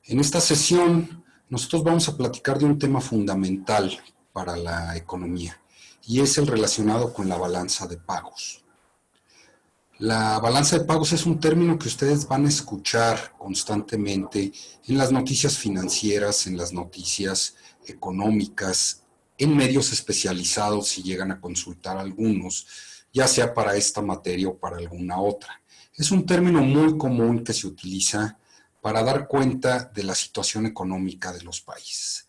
En esta sesión nosotros vamos a platicar de un tema fundamental para la economía y es el relacionado con la balanza de pagos. La balanza de pagos es un término que ustedes van a escuchar constantemente en las noticias financieras, en las noticias económicas, en medios especializados si llegan a consultar algunos, ya sea para esta materia o para alguna otra. Es un término muy común que se utiliza para dar cuenta de la situación económica de los países.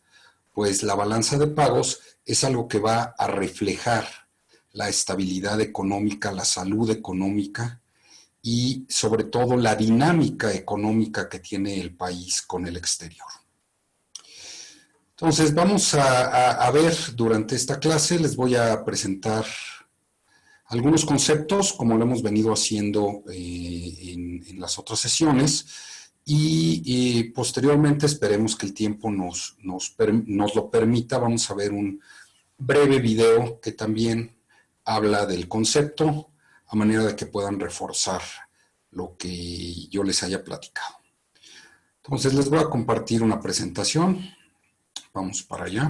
Pues la balanza de pagos es algo que va a reflejar la estabilidad económica, la salud económica y sobre todo la dinámica económica que tiene el país con el exterior. Entonces vamos a ver durante esta clase, les voy a presentar algunos conceptos como lo hemos venido haciendo en las otras sesiones y posteriormente esperemos que el tiempo nos lo permita. Vamos a ver un breve video que también habla del concepto a manera de que puedan reforzar lo que yo les haya platicado. Entonces les voy a compartir una presentación. Vamos para allá.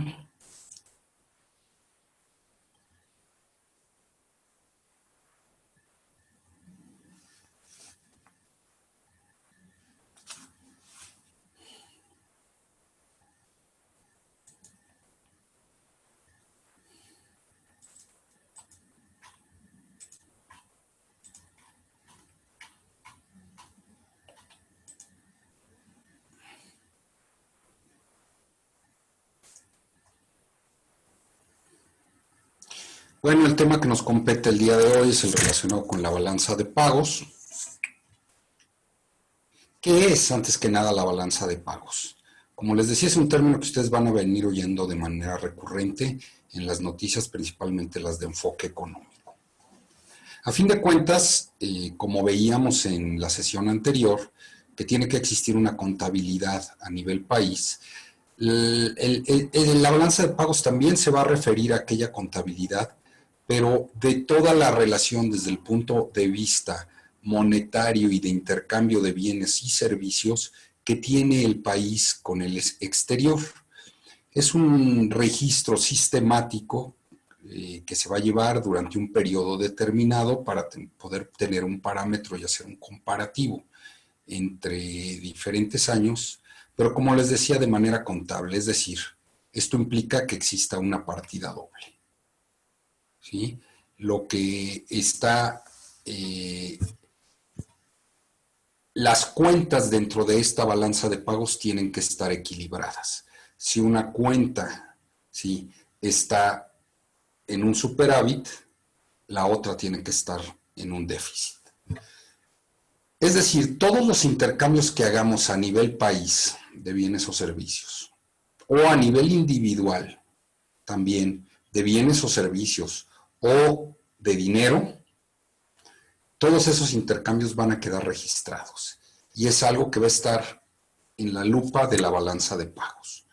Bueno, el tema que nos compete el día de hoy es el relacionado con la balanza de pagos. ¿Qué es, antes que nada, la balanza de pagos? Como les decía, es un término que ustedes van a venir oyendo de manera recurrente en las noticias, principalmente las de enfoque económico. A fin de cuentas, como veíamos en la sesión anterior, que tiene que existir una contabilidad a nivel país, la balanza de pagos también se va a referir a aquella contabilidad, pero de toda la relación desde el punto de vista monetario y de intercambio de bienes y servicios que tiene el país con el exterior. Es un registro sistemático que se va a llevar durante un periodo determinado para poder tener un parámetro y hacer un comparativo entre diferentes años, pero como les decía, de manera contable, es decir, esto implica que exista una partida doble. ¿Sí? Lo que está, las cuentas dentro de esta balanza de pagos tienen que estar equilibradas. Si una cuenta, ¿sí?, está en un superávit, la otra tiene que estar en un déficit. Es decir, todos los intercambios que hagamos a nivel país de bienes o servicios, o a nivel individual también de bienes o servicios, o de dinero, todos esos intercambios van a quedar registrados. Y es algo que va a estar en la lupa de la balanza de pagos.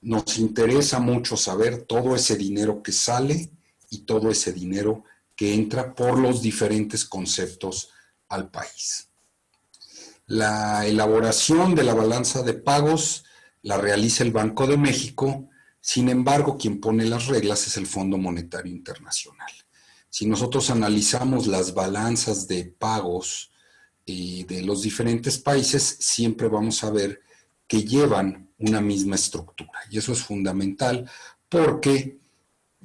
Nos interesa mucho saber todo ese dinero que sale y todo ese dinero que entra por los diferentes conceptos al país. La elaboración de la balanza de pagos la realiza el Banco de México. Sin embargo, quien pone las reglas es el Fondo Monetario Internacional. Si nosotros analizamos las balanzas de pagos de los diferentes países, siempre vamos a ver que llevan una misma estructura. Y eso es fundamental porque,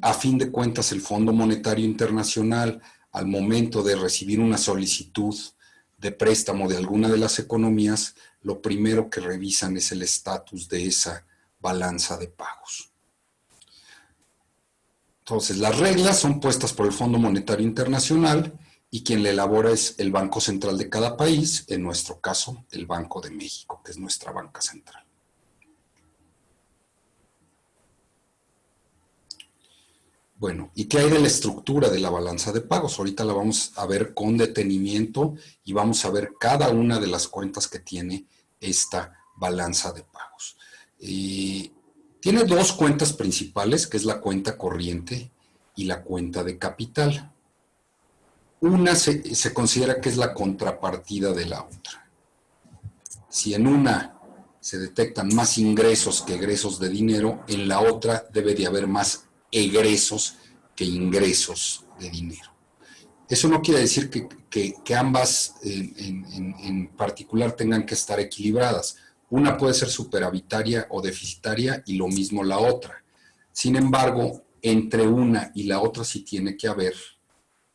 a fin de cuentas, el Fondo Monetario Internacional, al momento de recibir una solicitud de préstamo de alguna de las economías, lo primero que revisan es el estatus de esa balanza de pagos. Entonces, las reglas son puestas por el Fondo Monetario Internacional y quien la elabora es el Banco Central de cada país, en nuestro caso, el Banco de México, que es nuestra banca central. Bueno, ¿y qué hay de la estructura de la balanza de pagos? Ahorita la vamos a ver con detenimiento y vamos a ver cada una de las cuentas que tiene esta balanza de pagos. Tiene dos cuentas principales, que es la cuenta corriente y la cuenta de capital. Una se considera que es la contrapartida de la otra. Si en una se detectan más ingresos que egresos de dinero, en la otra debe de haber más egresos que ingresos de dinero. Eso no quiere decir que ambas en particular tengan que estar equilibradas. Una puede ser superavitaria o deficitaria y lo mismo la otra. Sin embargo, entre una y la otra sí tiene que haber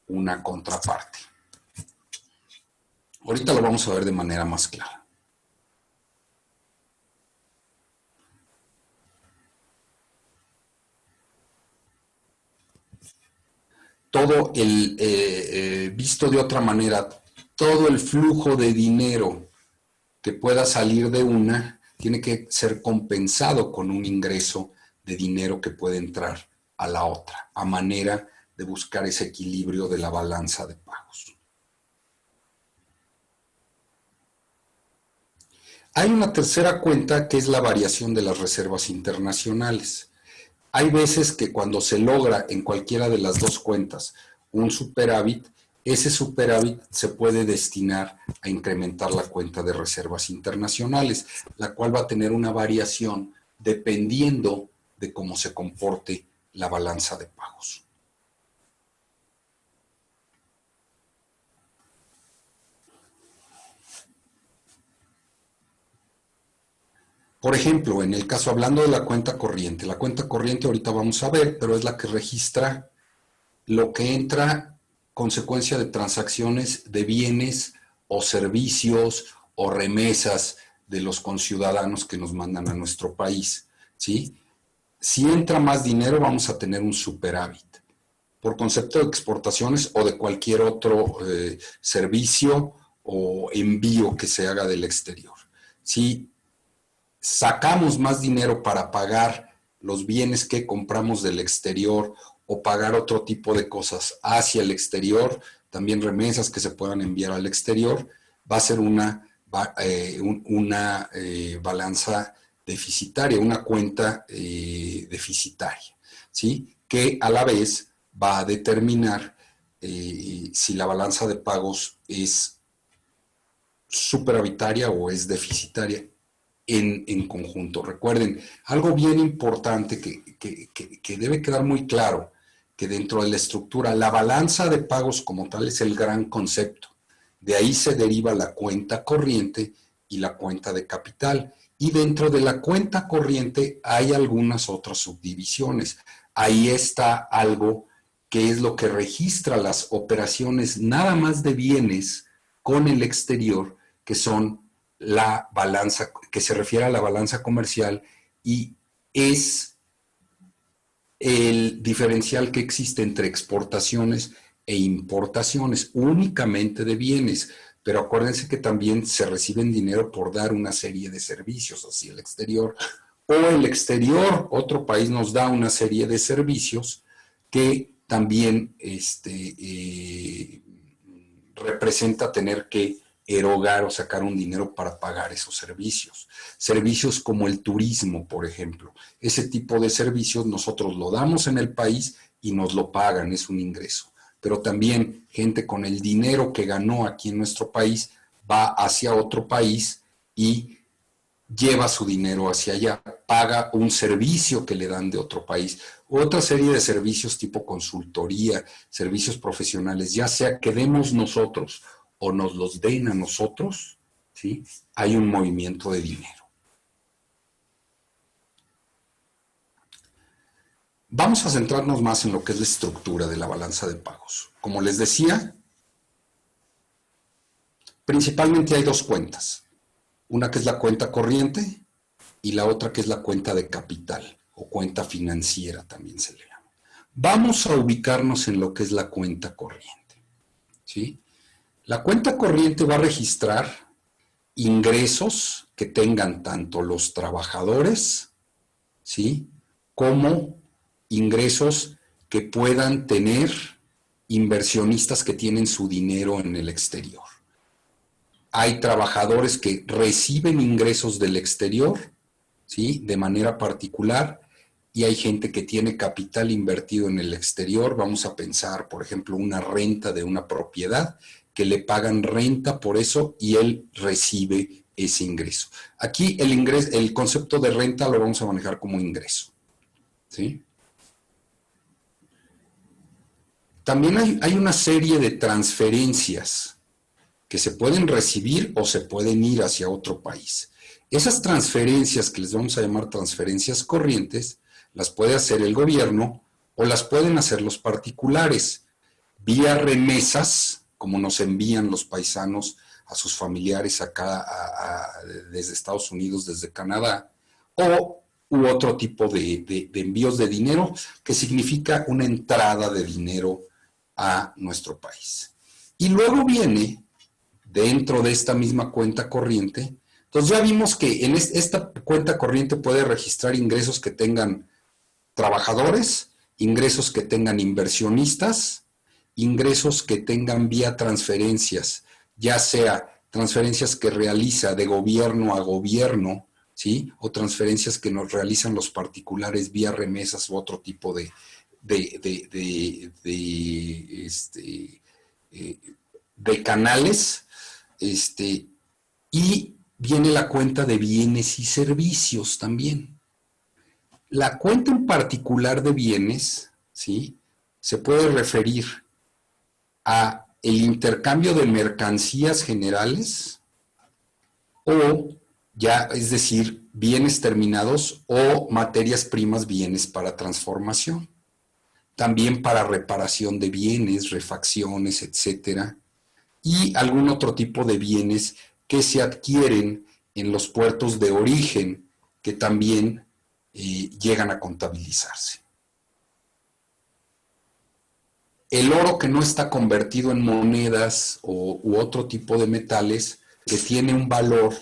una contraparte. Ahorita lo vamos a ver de manera más clara. Todo visto de otra manera, todo el flujo de dinero que pueda salir de una tiene que ser compensado con un ingreso de dinero que puede entrar a la otra, a manera de buscar ese equilibrio de la balanza de pagos. Hay una tercera cuenta que es la variación de las reservas internacionales. Hay veces que cuando se logra en cualquiera de las dos cuentas un superávit, ese superávit se puede destinar a incrementar la cuenta de reservas internacionales, la cual va a tener una variación dependiendo de cómo se comporte la balanza de pagos. Por ejemplo, en el caso, hablando de la cuenta corriente ahorita vamos a ver, pero es la que registra lo que entra consecuencia de transacciones de bienes o servicios o remesas de los conciudadanos que nos mandan a nuestro país, ¿sí? Si entra más dinero, vamos a tener un superávit. Por concepto de exportaciones o de cualquier otro servicio o envío que se haga del exterior. Si sacamos más dinero para pagar los bienes que compramos del exterior o pagar otro tipo de cosas hacia el exterior, también remesas que se puedan enviar al exterior, va a ser una balanza deficitaria, una cuenta deficitaria, ¿sí? Que a la vez va a determinar si la balanza de pagos es superavitaria o es deficitaria en conjunto. Recuerden, algo bien importante que debe quedar muy claro, que dentro de la estructura, la balanza de pagos como tal es el gran concepto. De ahí se deriva la cuenta corriente y la cuenta de capital. Y dentro de la cuenta corriente hay algunas otras subdivisiones. Ahí está algo que es lo que registra las operaciones nada más de bienes con el exterior, que son la balanza, que se refiere a la balanza comercial y es el diferencial que existe entre exportaciones e importaciones únicamente de bienes. Pero acuérdense que también se reciben dinero por dar una serie de servicios hacia el exterior, o el exterior, otro país nos da una serie de servicios que también representa tener que erogar o sacar un dinero para pagar esos servicios. Servicios como el turismo, por ejemplo. Ese tipo de servicios nosotros lo damos en el país y nos lo pagan, es un ingreso. Pero también gente con el dinero que ganó aquí en nuestro país va hacia otro país y lleva su dinero hacia allá, paga un servicio que le dan de otro país, otra serie de servicios tipo consultoría, servicios profesionales, ya sea que demos nosotros o nos los den a nosotros, ¿sí? Hay un movimiento de dinero. Vamos a centrarnos más en lo que es la estructura de la balanza de pagos. Como les decía, principalmente hay dos cuentas. Una que es la cuenta corriente y la otra que es la cuenta de capital o cuenta financiera también se le llama. Vamos a ubicarnos en lo que es la cuenta corriente, ¿sí? La cuenta corriente va a registrar ingresos que tengan tanto los trabajadores, ¿sí? Como ingresos que puedan tener inversionistas que tienen su dinero en el exterior. Hay trabajadores que reciben ingresos del exterior, ¿sí? De manera particular, y hay gente que tiene capital invertido en el exterior. Vamos a pensar, por ejemplo, una renta de una propiedad, que le pagan renta por eso y él recibe ese ingreso. Aquí el concepto de renta lo vamos a manejar como ingreso, ¿sí? También hay una serie de transferencias que se pueden recibir o se pueden ir hacia otro país. Esas transferencias, que les vamos a llamar transferencias corrientes, las puede hacer el gobierno o las pueden hacer los particulares, vía remesas, como nos envían los paisanos a sus familiares acá desde Estados Unidos, desde Canadá, u otro tipo de envíos de dinero, que significa una entrada de dinero a nuestro país. Y luego viene, dentro de esta misma cuenta corriente, entonces ya vimos que en esta cuenta corriente puede registrar ingresos que tengan trabajadores, ingresos que tengan inversionistas, ingresos que tengan vía transferencias, ya sea transferencias que realiza de gobierno a gobierno, ¿sí? O transferencias que nos realizan los particulares vía remesas u otro tipo de canales, y viene la cuenta de bienes y servicios también. La cuenta en particular de bienes, ¿sí? Se puede referir a el intercambio de mercancías generales o ya, es decir, bienes terminados o materias primas, bienes para transformación. También para reparación de bienes, refacciones, etcétera, y algún otro tipo de bienes que se adquieren en los puertos de origen, que también llegan a contabilizarse. El oro que no está convertido en monedas u otro tipo de metales, que tiene un valor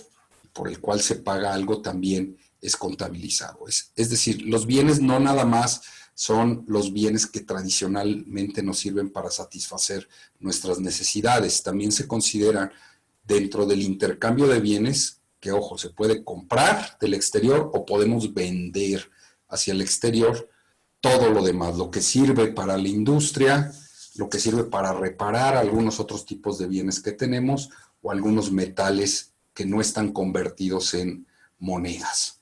por el cual se paga algo, también es contabilizado. Es decir, los bienes no nada más son los bienes que tradicionalmente nos sirven para satisfacer nuestras necesidades. También se consideran dentro del intercambio de bienes que, ojo, se puede comprar del exterior o podemos vender hacia el exterior todo lo demás, lo que sirve para la industria, lo que sirve para reparar algunos otros tipos de bienes que tenemos o algunos metales que no están convertidos en monedas.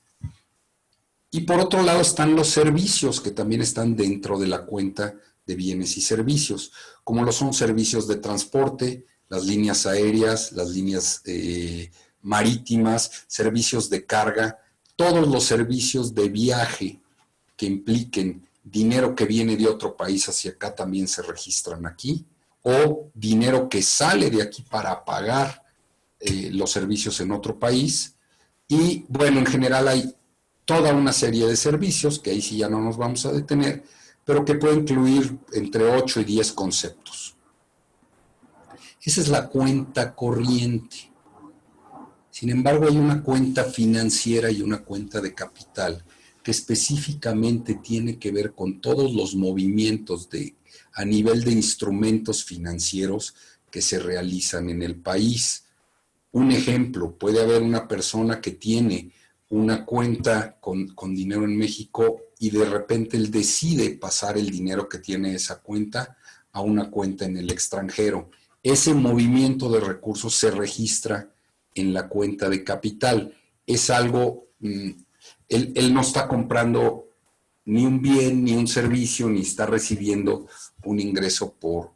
Y por otro lado están los servicios, que también están dentro de la cuenta de bienes y servicios, como lo son servicios de transporte, las líneas aéreas, las líneas marítimas, servicios de carga, todos los servicios de viaje que impliquen dinero que viene de otro país hacia acá también se registran aquí, o dinero que sale de aquí para pagar los servicios en otro país. Y bueno, en general hay toda una serie de servicios, que ahí sí ya no nos vamos a detener, pero que puede incluir entre 8 y 10 conceptos. Esa es la cuenta corriente. Sin embargo, hay una cuenta financiera y una cuenta de capital que específicamente tiene que ver con todos los movimientos a nivel de instrumentos financieros que se realizan en el país. Un ejemplo, puede haber una persona que tiene una cuenta con dinero en México y de repente él decide pasar el dinero que tiene esa cuenta a una cuenta en el extranjero. Ese movimiento de recursos se registra en la cuenta de capital. Es algo, él no está comprando ni un bien, ni un servicio, ni está recibiendo un ingreso por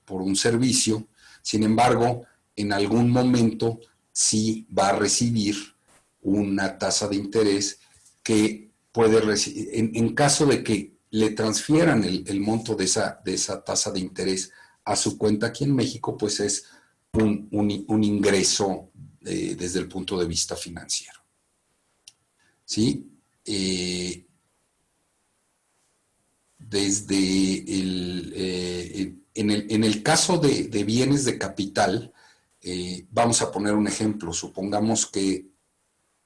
un servicio. Sin embargo, en algún momento sí va a recibir una tasa de interés que puede recibir, en caso de que le transfieran el monto de esa tasa de interés a su cuenta aquí en México, pues es un ingreso desde el punto de vista financiero. ¿Sí? En el caso de bienes de capital, vamos a poner un ejemplo. Supongamos que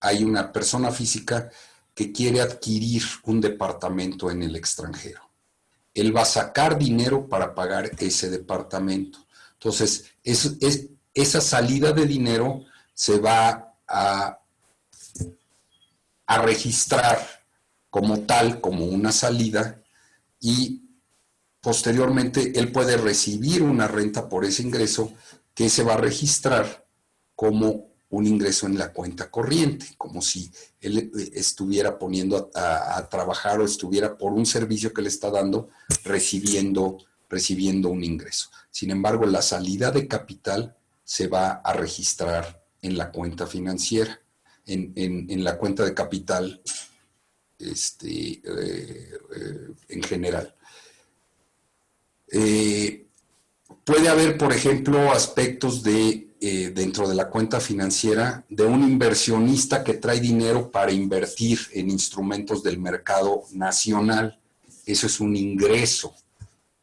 hay una persona física que quiere adquirir un departamento en el extranjero. Él va a sacar dinero para pagar ese departamento. Entonces, esa salida de dinero se va a registrar como tal, como una salida, y posteriormente él puede recibir una renta por ese ingreso que se va a registrar como un ingreso en la cuenta corriente, como si él estuviera poniendo a trabajar o estuviera por un servicio que le está dando, recibiendo un ingreso. Sin embargo, la salida de capital se va a registrar en la cuenta financiera, en la cuenta de capital en general. Puede haber, por ejemplo, aspectos dentro de la cuenta financiera de un inversionista que trae dinero para invertir en instrumentos del mercado nacional. Eso es un ingreso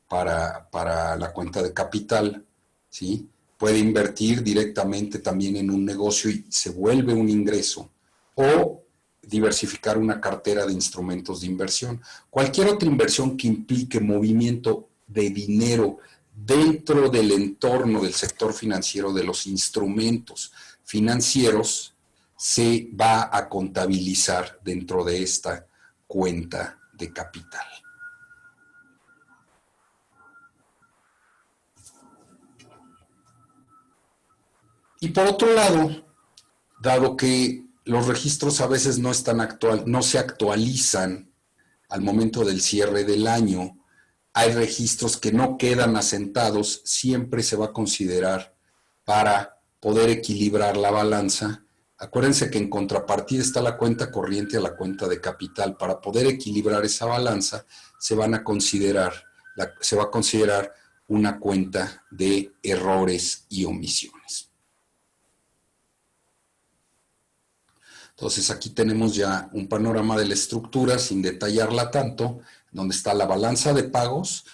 para la cuenta de capital, ¿sí? Puede invertir directamente también en un negocio y se vuelve un ingreso. O diversificar una cartera de instrumentos de inversión. Cualquier otra inversión que implique movimiento de dinero dentro del entorno del sector financiero, de los instrumentos financieros, se va a contabilizar dentro de esta cuenta de capital. Y por otro lado, dado que los registros a veces no se actualizan al momento del cierre del año, hay registros que no quedan asentados, siempre se va a considerar para poder equilibrar la balanza. Acuérdense que en contrapartida está la cuenta corriente a la cuenta de capital. Para poder equilibrar esa balanza se va a considerar una cuenta de errores y omisiones. Entonces aquí tenemos ya un panorama de la estructura sin detallarla tanto, donde está la balanza de pagos,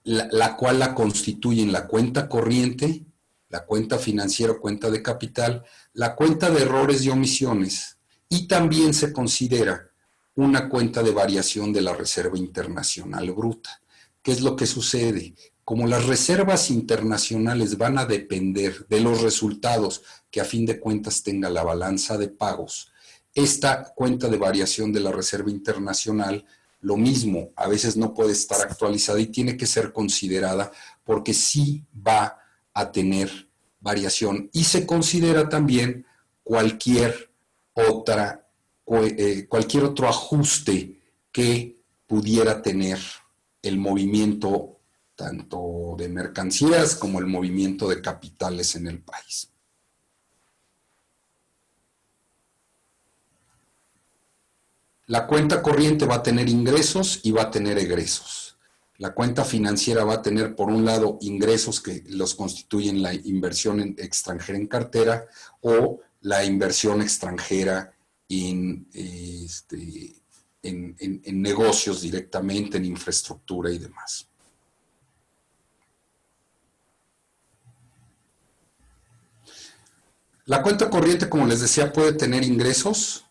la cual la constituyen la cuenta corriente, la cuenta financiera o cuenta de capital, la cuenta de errores y omisiones, y también se considera una cuenta de variación de la Reserva Internacional Bruta. ¿Qué es lo que sucede? Como las reservas internacionales van a depender de los resultados que a fin de cuentas tenga la balanza de pagos, esta cuenta de variación de la Reserva Internacional, lo mismo, a veces no puede estar actualizada y tiene que ser considerada porque sí va a tener variación. Y se considera también cualquier otro ajuste que pudiera tener el movimiento tanto de mercancías como el movimiento de capitales en el país. La cuenta corriente va a tener ingresos y va a tener egresos. La cuenta financiera va a tener, por un lado, ingresos que los constituyen la inversión extranjera en cartera o la inversión extranjera en negocios directamente, en infraestructura y demás. La cuenta corriente, como les decía, puede tener ingresos.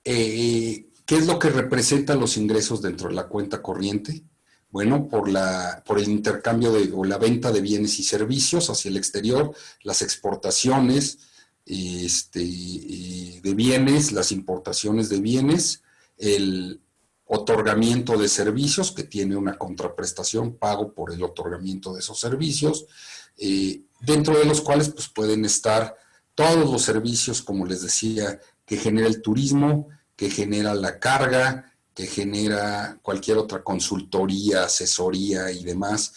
¿Qué es lo que representan los ingresos dentro de la cuenta corriente? Bueno, por el intercambio o la venta de bienes y servicios hacia el exterior, las exportaciones de bienes, las importaciones de bienes, el otorgamiento de servicios, que tiene una contraprestación, pago por el otorgamiento de esos servicios, dentro de los cuales pues, pueden estar todos los servicios, como les decía, que genera el turismo, que genera la carga, que genera cualquier otra consultoría, asesoría y demás.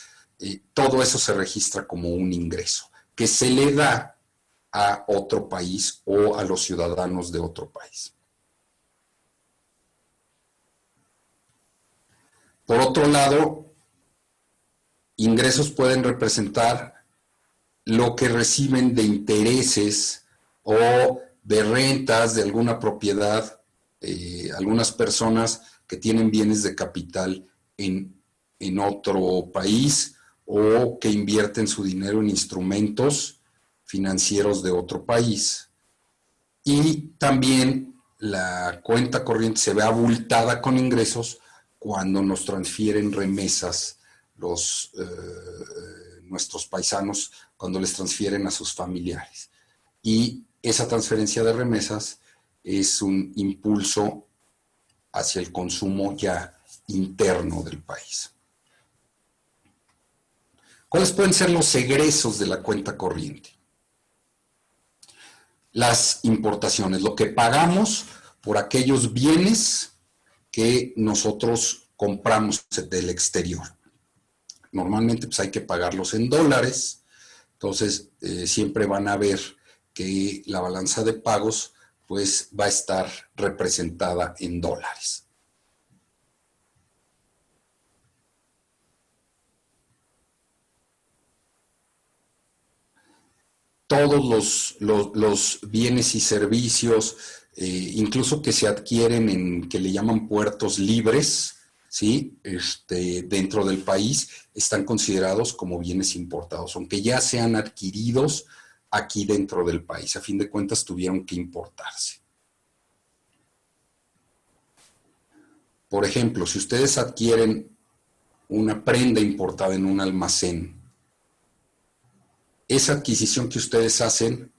Todo eso se registra como un ingreso que se le da a otro país o a los ciudadanos de otro país. Por otro lado, ingresos pueden representar lo que reciben de intereses o de rentas de alguna propiedad, algunas personas que tienen bienes de capital en otro país o que invierten su dinero en instrumentos financieros de otro país. Y también la cuenta corriente se ve abultada con ingresos cuando nos transfieren remesas nuestros paisanos, cuando les transfieren a sus familiares. Y esa transferencia de remesas es un impulso hacia el consumo ya interno del país. ¿Cuáles pueden ser los egresos de la cuenta corriente? las importaciones, lo que pagamos por aquellos bienes que nosotros compramos del exterior. Normalmente pues hay que pagarlos en dólares, entonces siempre van a ver que la balanza de pagos pues va a estar representada en dólares. Todos los bienes y servicios, incluso que se adquieren en que le llaman puertos libres, ¿sí? Dentro del país, están considerados como bienes importados, aunque ya sean adquiridos aquí dentro del país. A fin de cuentas, tuvieron que importarse. Por ejemplo, si ustedes adquieren una prenda importada en un almacén, esa adquisición que ustedes hacen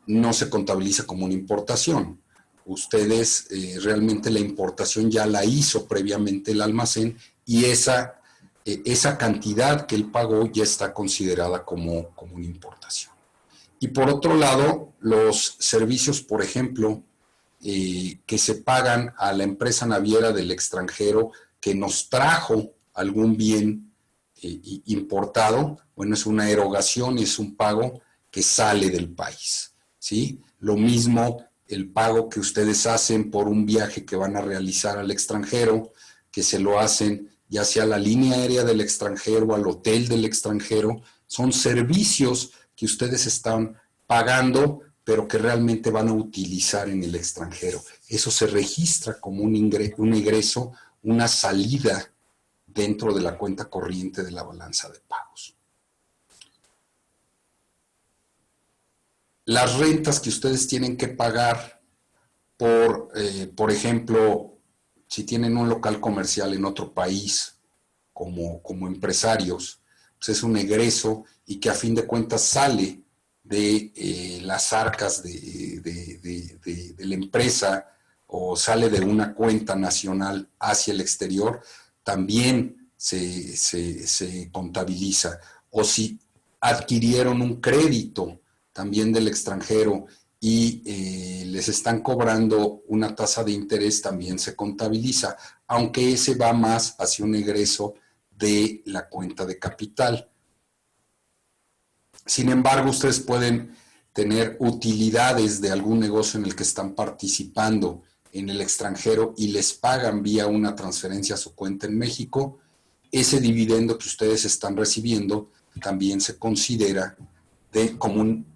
no se contabiliza como una importación. Ustedes realmente la importación ya la hizo previamente el almacén y esa cantidad que él pagó ya está considerada como una importación. Y por otro lado, los servicios, por ejemplo, que se pagan a la empresa naviera del extranjero que nos trajo algún bien importado, bueno, es una erogación y es un pago que sale del país, ¿sí? Lo mismo el pago que ustedes hacen por un viaje que van a realizar al extranjero, que se lo hacen ya sea a la línea aérea del extranjero, al hotel del extranjero, son servicios que ustedes están pagando, pero que realmente van a utilizar en el extranjero. Eso se registra como un ingreso, una salida dentro de la cuenta corriente de la balanza de pagos. Las rentas que ustedes tienen que pagar por ejemplo, si tienen un local comercial en otro país como empresarios, pues es un egreso y que a fin de cuentas sale de las arcas de la empresa o sale de una cuenta nacional hacia el exterior, también se contabiliza. O si adquirieron un crédito también del extranjero y les están cobrando una tasa de interés, también se contabiliza, aunque ese va más hacia un egreso de la cuenta de capital. Sin embargo, ustedes pueden tener utilidades de algún negocio en el que están participando en el extranjero y les pagan vía una transferencia a su cuenta en México. Ese dividendo que ustedes están recibiendo también se considera como un,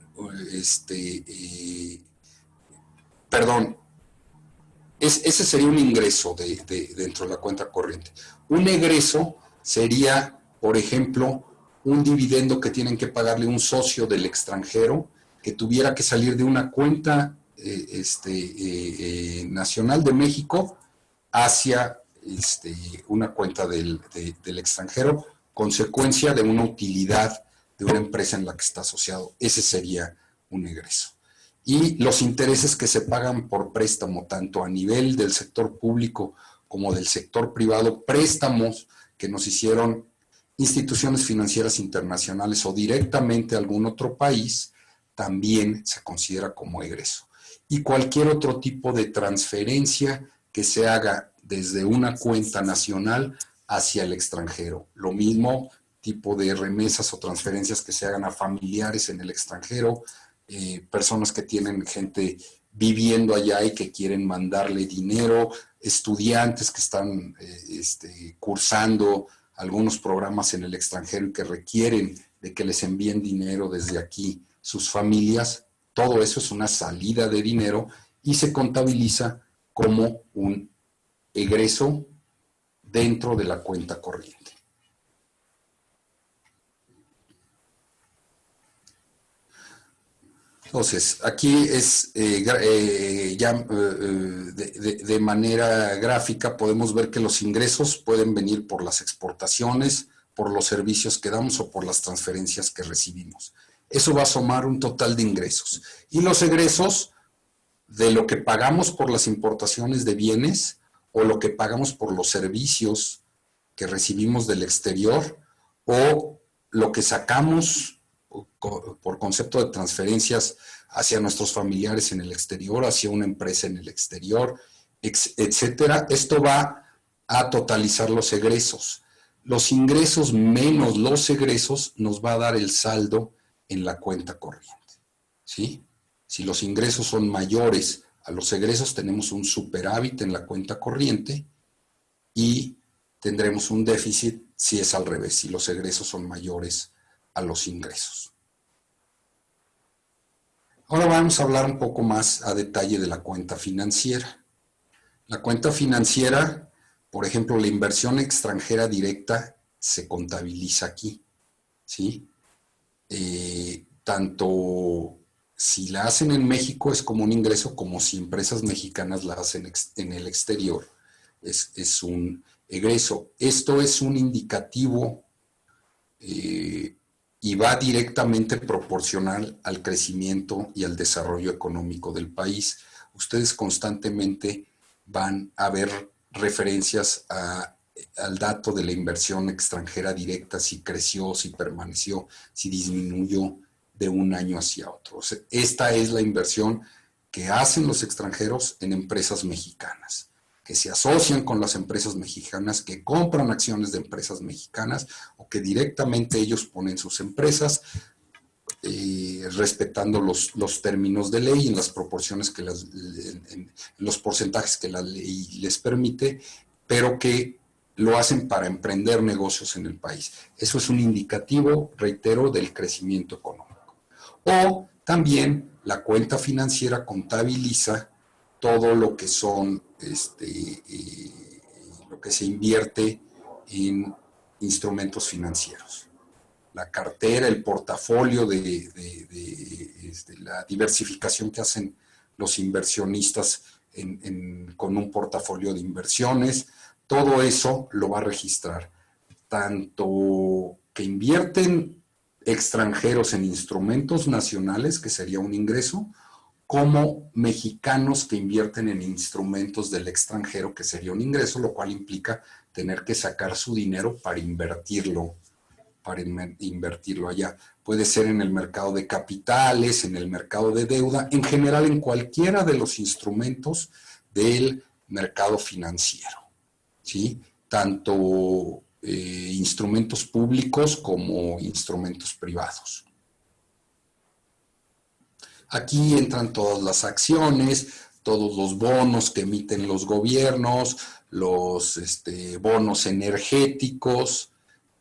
ese sería un ingreso dentro de la cuenta corriente. Un egreso sería, por ejemplo, un dividendo que tienen que pagarle un socio del extranjero que tuviera que salir de una cuenta nacional de México hacia una cuenta del extranjero, consecuencia de una utilidad de una empresa en la que está asociado. Ese sería un egreso. Y los intereses que se pagan por préstamo, tanto a nivel del sector público como del sector privado, préstamos que nos hicieron instituciones financieras internacionales o directamente a algún otro país, también se considera como egreso. Y cualquier otro tipo de transferencia que se haga desde una cuenta nacional hacia el extranjero. Lo mismo tipo de remesas o transferencias que se hagan a familiares en el extranjero, personas que tienen gente viviendo allá y que quieren mandarle dinero, estudiantes que están cursando algunos programas en el extranjero y que requieren de que les envíen dinero desde aquí sus familias. Todo eso es una salida de dinero y se contabiliza como un egreso dentro de la cuenta corriente. Entonces, aquí es ya de manera gráfica podemos ver que los ingresos pueden venir por las exportaciones, por los servicios que damos o por las transferencias que recibimos. Eso va a sumar un total de ingresos. Y los egresos de lo que pagamos por las importaciones de bienes o lo que pagamos por los servicios que recibimos del exterior o lo que sacamos por concepto de transferencias hacia nuestros familiares en el exterior, hacia una empresa en el exterior, etcétera. Esto va a totalizar los egresos. Los ingresos menos los egresos nos va a dar el saldo en la cuenta corriente, ¿sí? Si los ingresos son mayores a los egresos, tenemos un superávit en la cuenta corriente y tendremos un déficit si es al revés, si los egresos son mayores a los ingresos. Ahora vamos a hablar un poco más a detalle de la cuenta financiera. La cuenta financiera, por ejemplo, la inversión extranjera directa se contabiliza aquí, ¿sí? Tanto si la hacen en México es como un ingreso, como si empresas mexicanas la hacen en el exterior, es un egreso. Esto es un indicativo y va directamente proporcional al crecimiento y al desarrollo económico del país. Ustedes constantemente van a ver referencias al dato de la inversión extranjera directa, si creció, si permaneció, si disminuyó de un año hacia otro. O sea, esta es la inversión que hacen los extranjeros en empresas mexicanas, que se asocian con las empresas mexicanas, que compran acciones de empresas mexicanas o que directamente ellos ponen sus empresas respetando los términos de ley en las proporciones que en los porcentajes que la ley les permite, pero que lo hacen para emprender negocios en el país. Eso es un indicativo, reitero, del crecimiento económico. O también la cuenta financiera contabiliza todo lo que son lo que se invierte en instrumentos financieros. La cartera, el portafolio de la diversificación que hacen los inversionistas con un portafolio de inversiones, todo eso lo va a registrar. Tanto que invierten extranjeros en instrumentos nacionales, que sería un ingreso, como mexicanos que invierten en instrumentos del extranjero, que sería un ingreso, lo cual implica tener que sacar su dinero para invertirlo allá. Puede ser en el mercado de capitales, en el mercado de deuda, en general en cualquiera de los instrumentos del mercado financiero, ¿sí? Tanto instrumentos públicos como instrumentos privados. Aquí entran todas las acciones, todos los bonos que emiten los gobiernos, los bonos energéticos,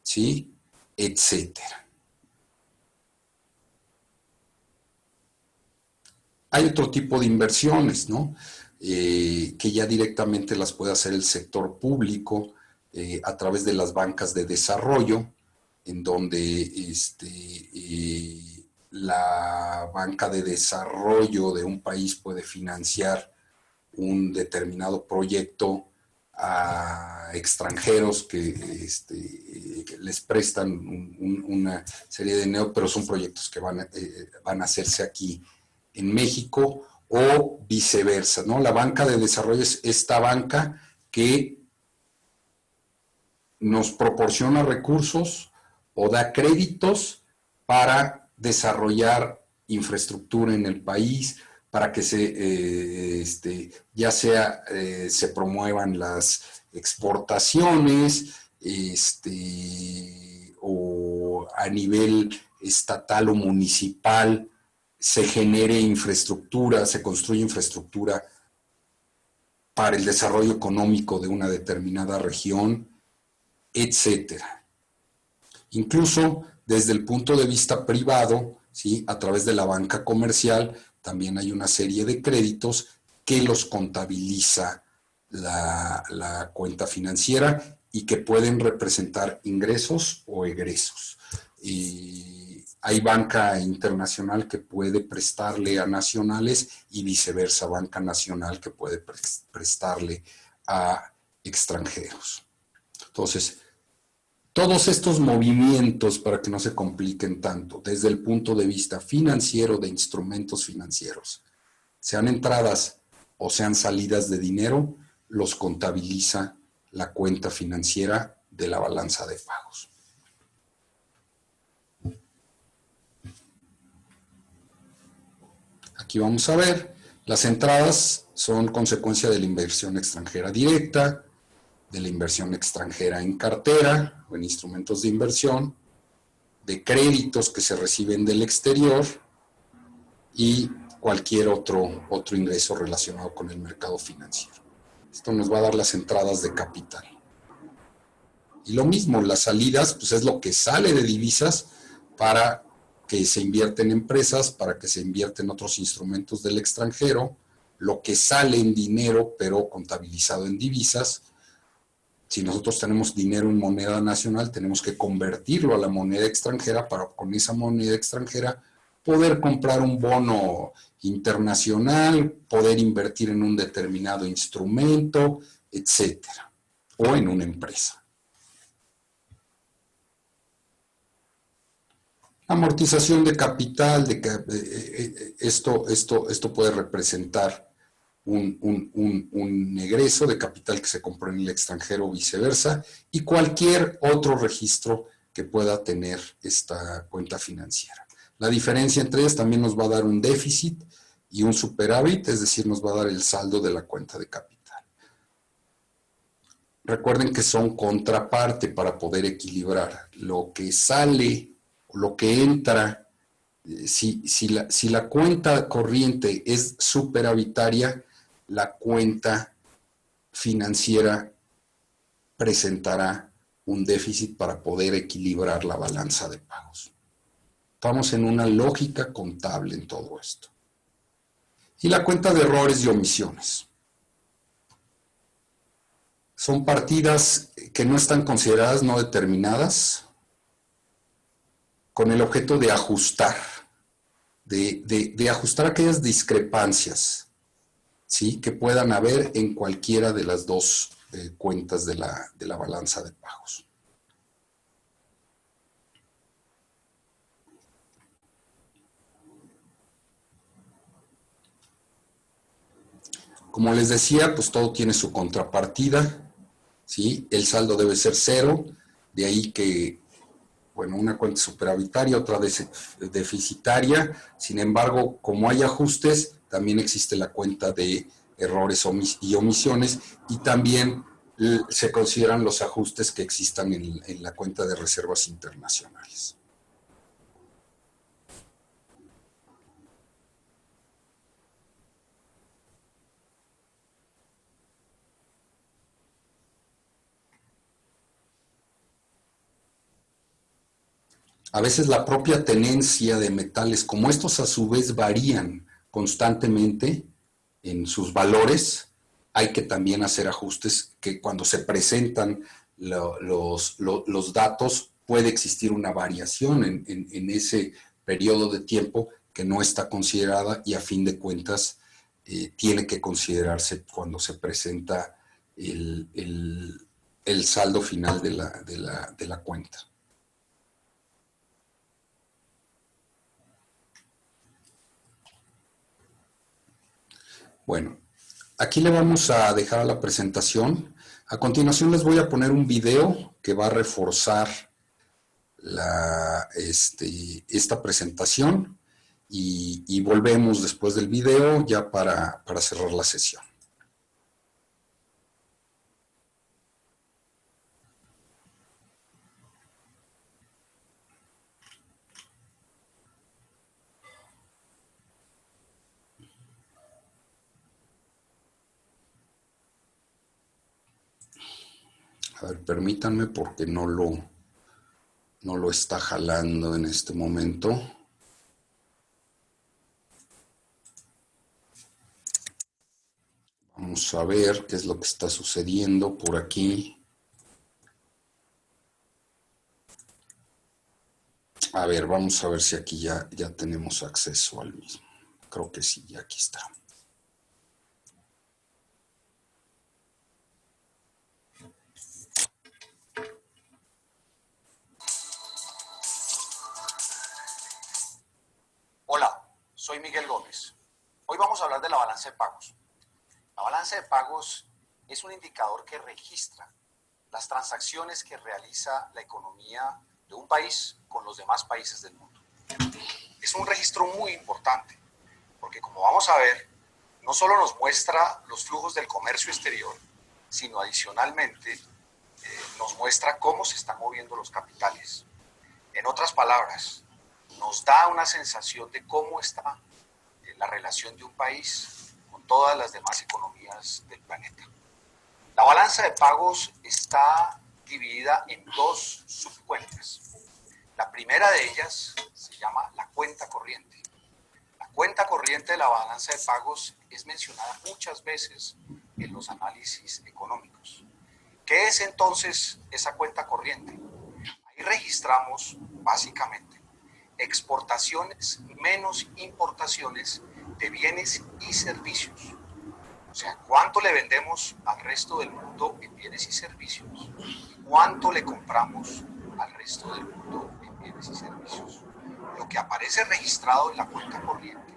¿sí? Etcétera. Hay otro tipo de inversiones, ¿no? Que ya directamente las puede hacer el sector público a través de las bancas de desarrollo, en donde la banca de desarrollo de un país puede financiar un determinado proyecto a extranjeros que les prestan una serie de dinero, pero son proyectos que van a hacerse aquí en México o viceversa, ¿no? La banca de desarrollo es esta banca que nos proporciona recursos o da créditos para desarrollar infraestructura en el país, para que ya sea se promuevan las exportaciones, o a nivel estatal o municipal se genere infraestructura, se construye infraestructura para el desarrollo económico de una determinada región, etcétera. Incluso desde el punto de vista privado, ¿sí? A través de la banca comercial, también hay una serie de créditos que los contabiliza la cuenta financiera y que pueden representar ingresos o egresos. Hay banca internacional que puede prestarle a nacionales y viceversa, banca nacional que puede prestarle a extranjeros. Entonces, todos estos movimientos, para que no se compliquen tanto, desde el punto de vista financiero de instrumentos financieros, sean entradas o sean salidas de dinero, los contabiliza la cuenta financiera de la balanza de pagos. Aquí vamos a ver, las entradas son consecuencia de la inversión extranjera directa, de la inversión extranjera en cartera o en instrumentos de inversión, de créditos que se reciben del exterior y cualquier otro ingreso relacionado con el mercado financiero. Esto nos va a dar las entradas de capital. Y lo mismo, las salidas, pues es lo que sale de divisas para que se invierte en empresas, para que se invierte en otros instrumentos del extranjero, lo que sale en dinero, pero contabilizado en divisas. Si nosotros tenemos dinero en moneda nacional, tenemos que convertirlo a la moneda extranjera para con esa moneda extranjera poder comprar un bono internacional, poder invertir en un determinado instrumento, etcétera, o en una empresa. Amortización de capital, esto puede representar un egreso de capital que se compró en el extranjero o viceversa, y cualquier otro registro que pueda tener esta cuenta financiera. La diferencia entre ellas también nos va a dar un déficit y un superávit, es decir, nos va a dar el saldo de la cuenta de capital. Recuerden que son contraparte para poder equilibrar lo que sale, lo que entra. Si la cuenta corriente es superavitaria, la cuenta financiera presentará un déficit para poder equilibrar la balanza de pagos. Estamos en una lógica contable en todo esto. Y la cuenta de errores y omisiones. Son partidas que no están consideradas no determinadas con el objeto de ajustar, de ajustar aquellas discrepancias, ¿sí?, que puedan haber en cualquiera de las dos cuentas de la balanza de pagos. Como les decía, pues todo tiene su contrapartida, ¿sí? El saldo debe ser cero, de ahí que, bueno, una cuenta superavitaria, otra deficitaria. Sin embargo, como hay ajustes, también existe la cuenta de errores y omisiones, y también se consideran los ajustes que existan en la cuenta de reservas internacionales. A veces la propia tenencia de metales, como estos a su vez varían constantemente en sus valores, hay que también hacer ajustes que cuando se presentan los datos puede existir una variación en ese periodo de tiempo que no está considerada, y a fin de cuentas tiene que considerarse cuando se presenta el saldo final de la cuenta. Bueno, aquí le vamos a dejar la presentación. A continuación les voy a poner un video que va a reforzar esta presentación, y volvemos después del video ya para cerrar la sesión. A ver, permítanme porque no lo está jalando en este momento. Vamos a ver qué es lo que está sucediendo por aquí. A ver, vamos a ver si aquí ya tenemos acceso al mismo. Creo que sí, ya aquí está. Hola, soy Miguel Gómez. Hoy vamos a hablar de la balanza de pagos. La balanza de pagos es un indicador que registra las transacciones que realiza la economía de un país con los demás países del mundo. Es un registro muy importante porque como vamos a ver, no solo nos muestra los flujos del comercio exterior, sino adicionalmente nos muestra cómo se están moviendo los capitales. En otras palabras, nos da una sensación de cómo está la relación de un país con todas las demás economías del planeta. La balanza de pagos está dividida en dos subcuentas. La primera de ellas se llama la cuenta corriente. La cuenta corriente de la balanza de pagos es mencionada muchas veces en los análisis económicos. ¿Qué es entonces esa cuenta corriente? Ahí registramos básicamente exportaciones menos importaciones de bienes y servicios. O sea, cuánto le vendemos al resto del mundo en bienes y servicios y cuánto le compramos al resto del mundo en bienes y servicios. Lo que aparece registrado en la cuenta corriente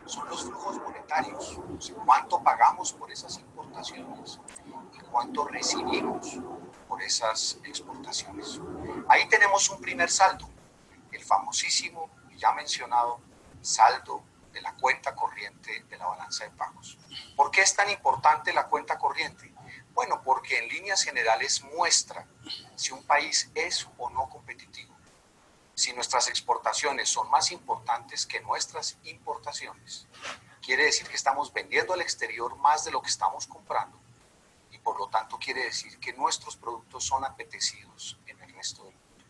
son los flujos monetarios, o sea, cuánto pagamos por esas importaciones y cuánto recibimos por esas exportaciones. Ahí tenemos un primer saldo, el famosísimo y ya mencionado saldo de la cuenta corriente de la balanza de pagos. ¿Por qué es tan importante la cuenta corriente? Bueno, porque en líneas generales muestra si un país es o no competitivo. Si nuestras exportaciones son más importantes que nuestras importaciones, quiere decir que estamos vendiendo al exterior más de lo que estamos comprando y por lo tanto quiere decir que nuestros productos son apetecidos en el resto del mundo.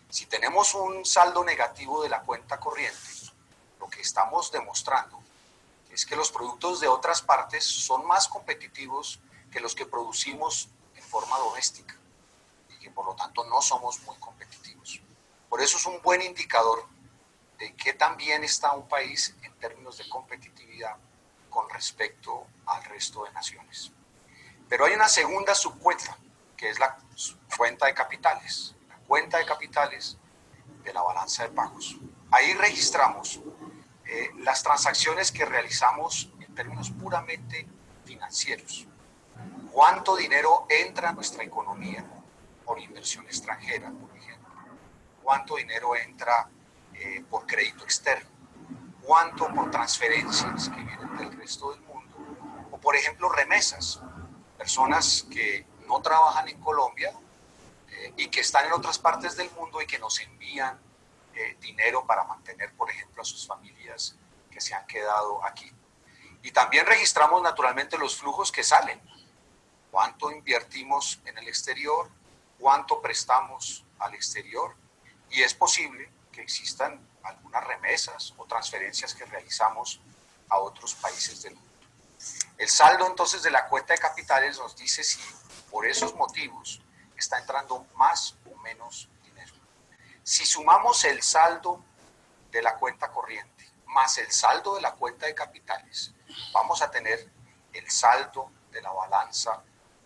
Si tenemos un saldo negativo de la cuenta corriente, lo que estamos demostrando es que los productos de otras partes son más competitivos que los que producimos en forma doméstica y que por lo tanto no somos muy competitivos. Por eso es un buen indicador de qué tan bien está un país en términos de competitividad con respecto al resto de naciones. Pero hay una segunda subcuenta, que es la cuenta de capitales, la cuenta de capitales de la balanza de pagos. Ahí registramos las transacciones que realizamos en términos puramente financieros. ¿Cuánto dinero entra a nuestra economía por inversión extranjera, por ejemplo? ¿Cuánto dinero entra por crédito externo? ¿Cuánto por transferencias que vienen del resto del mundo? O por ejemplo remesas, personas que no trabajan en Colombia y que están en otras partes del mundo y que nos envían dinero para mantener, por ejemplo, a sus familias que se han quedado aquí. Y también registramos naturalmente los flujos que salen. ¿Cuánto invertimos en el exterior? ¿Cuánto prestamos al exterior? Y es posible que existan algunas remesas o transferencias que realizamos a otros países del mundo. El saldo entonces de la cuenta de capitales nos dice si por esos motivos está entrando más o menos dinero. Si sumamos el saldo de la cuenta corriente más el saldo de la cuenta de capitales, vamos a tener el saldo de la balanza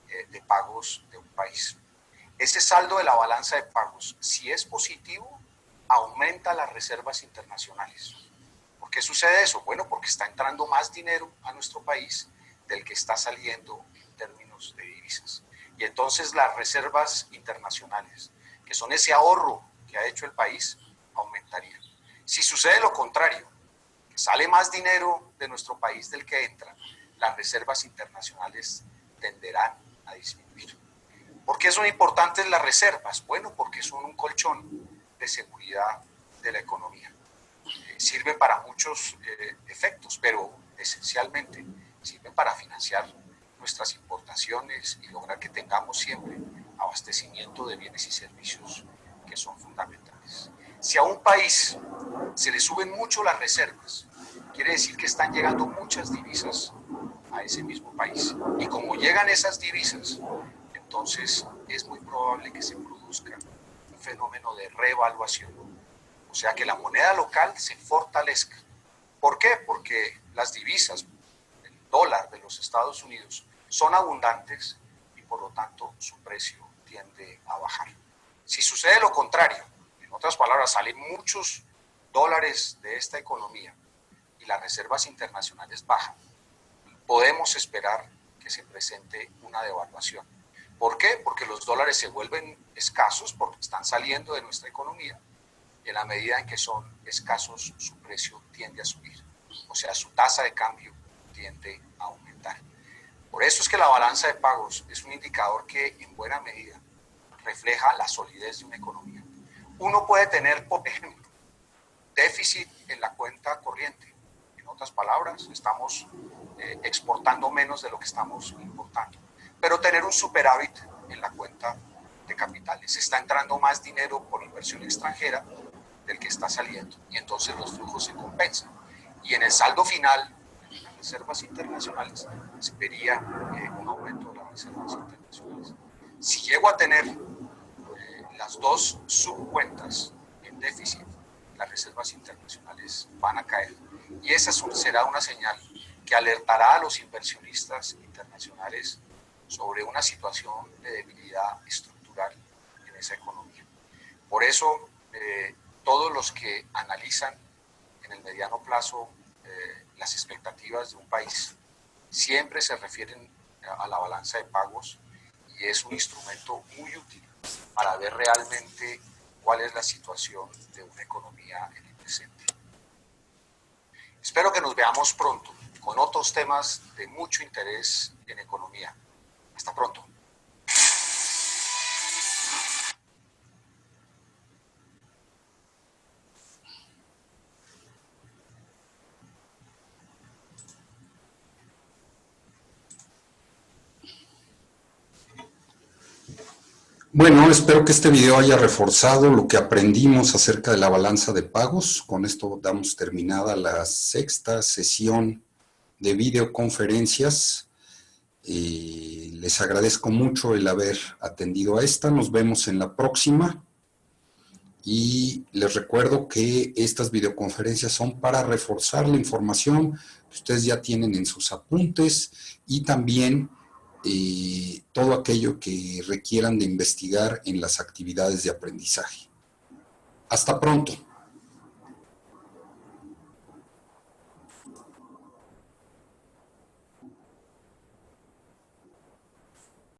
de pagos de un país. Ese saldo de la balanza de pagos, si es positivo, aumenta las reservas internacionales. ¿Por qué sucede eso? Bueno, porque está entrando más dinero a nuestro país del que está saliendo en términos de divisas. Y entonces las reservas internacionales, que son ese ahorro que ha hecho el país, aumentarían. Si sucede lo contrario, que sale más dinero de nuestro país del que entra, las reservas internacionales tenderán a disminuir. ¿Por qué son importantes las reservas? Bueno, porque son un colchón de seguridad de la economía. Sirven para muchos efectos, pero esencialmente sirven para financiar nuestras importaciones y lograr que tengamos siempre abastecimiento de bienes y servicios que son fundamentales. Si a un país se le suben mucho las reservas, quiere decir que están llegando muchas divisas a ese mismo país. Y como llegan esas divisas, entonces es muy probable que se produzca un fenómeno de revaluación. O sea, que la moneda local se fortalezca. ¿Por qué? Porque las divisas, el dólar de los Estados Unidos, son abundantes y por lo tanto su precio tiende a bajar. Si sucede lo contrario, en otras palabras, salen muchos dólares de esta economía y las reservas internacionales bajan, podemos esperar que se presente una devaluación. ¿Por qué? Porque los dólares se vuelven escasos porque están saliendo de nuestra economía y en la medida en que son escasos su precio tiende a subir. o sea, su tasa de cambio tiende a aumentar. Por eso es que la balanza de pagos es un indicador que en buena medida refleja la solidez de una economía. Uno puede tener, por ejemplo, déficit en la cuenta corriente. En otras palabras, estamos exportando menos de lo que estamos importando. Pero tener un superávit en la cuenta de capitales. Está entrando más dinero por inversión extranjera del que está saliendo. Y entonces los flujos se compensan. Y en el saldo final, en las reservas internacionales, se vería un aumento de las reservas internacionales. Si llego a tener las dos subcuentas en déficit, las reservas internacionales van a caer. Y esa será una señal que alertará a los inversionistas internacionales sobre una situación de debilidad estructural en esa economía. Por eso, todos los que analizan en el mediano plazo las expectativas de un país siempre se refieren a la balanza de pagos y es un instrumento muy útil para ver realmente cuál es la situación de una economía en el presente. Espero que nos veamos pronto con otros temas de mucho interés en economía. Hasta pronto. Bueno, espero que este video haya reforzado lo que aprendimos acerca de la balanza de pagos. Con esto damos terminada la sexta sesión de videoconferencias. Les agradezco mucho el haber atendido a esta. Nos vemos en la próxima. Y les recuerdo que estas videoconferencias son para reforzar la información que ustedes ya tienen en sus apuntes y también todo aquello que requieran de investigar en las actividades de aprendizaje. Hasta pronto.